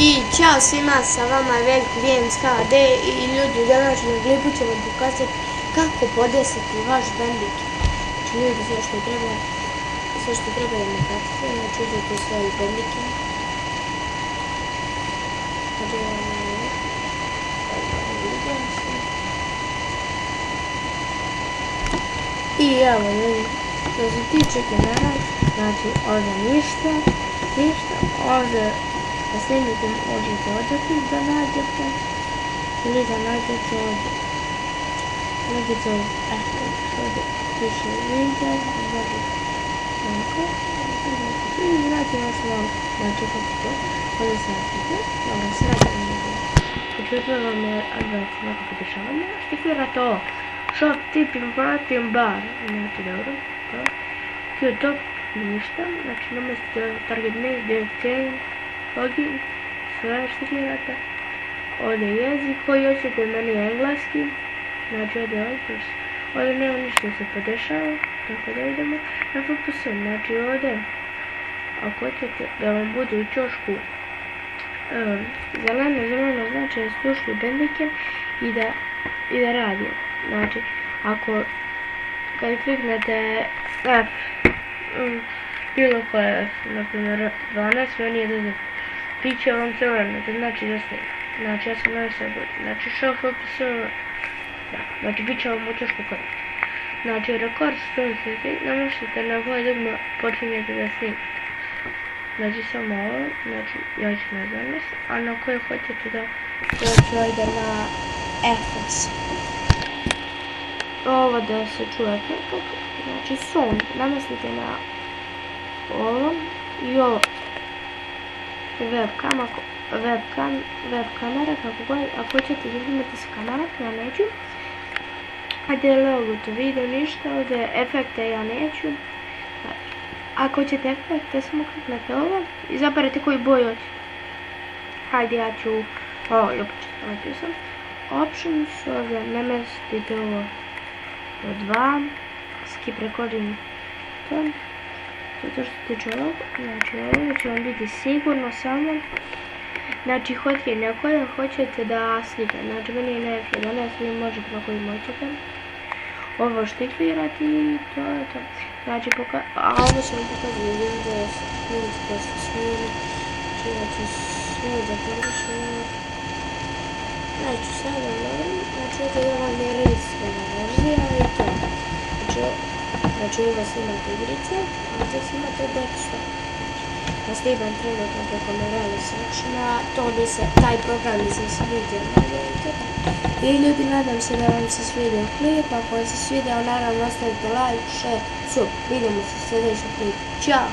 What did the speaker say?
I ćao svima, sa vama je Veljko Games HD i ljudi, u današnjem klipu ćemo pokazati kako podesiti vaš Bandicam. Znači ljudi, sve što treba da mi pratite, znači uzeti svoj Bandicam. I evo ljudi, što se tiče kamera, znači ovdje ništa, ovdje da snimite možete odati da nađete ili da nađete ovdje. Nađete ovdje piše video, i znate vas malo, znači kako to, ovdje se nađete, dobro se nađete video. Početno vam je advanced nekako dešavanje, štifirate ovo, shop tip information bar, znači dobro, to, Q-top, ništa, znači namestite target name, direct chain, login, sve štifirate, ovdje jezik koji hoćete, meni je engleski, znači ovdje nema ništa se podešava, tako da idemo na FPS, znači ovdje, ako hoćete da vam bude u čošku zeleno znači da ste ušli u Bandicam i da radi, znači ako kad kliknete F, bilo koje F, naprimjer 12, meni je 10, bit će vam crveno, to znači da snima. Znači ja sam na sebi, znači show FPS, da, znači bit će vam u čošku korisno. Znači rekord što se namještite na koje dugme počinjete da snimate. Znači samo ovo, znači ja ću na 12, a na koje hoćete da ide na FS. Ovo da se čuje kako, znači sound, namestite na ovo i ovo. Web kamera, kako god, ako hoćete da snimate sa kamera, ja neću. Ajde logo, to video ništa, ovdje efekte ja neću. Ako hoćete efekte, samo kliknete ovo i izaberete koju boju hoćete. Hajde ja ću, ovo je početno napisam. Options, ovdje namestite ovo do 2, skip recording to. Zato što se tiče ovog, znači ovo će vam biti sigurno samo. Znači hoćete na koje hoćete da slike, znači meni je na F11, vi možete na koji hoćete. Ovo štifrirati i to je to. Znači a ovo sam pokazali video što ste snimili. Znači sve završeno. Neću sada naravno, znači ovo je ova neregistrana verzija i to. Znači ovo snimate igrice, a ovdje snimate desktop. Ja snimam trenutno preko Morale Sectiona, taj program mi se svidio i ljudi, nadam se da vam se svidio klip, ako vam se svidio naravno ostavite like, share, sub, vidimo se u sljedećem klipu, ćao!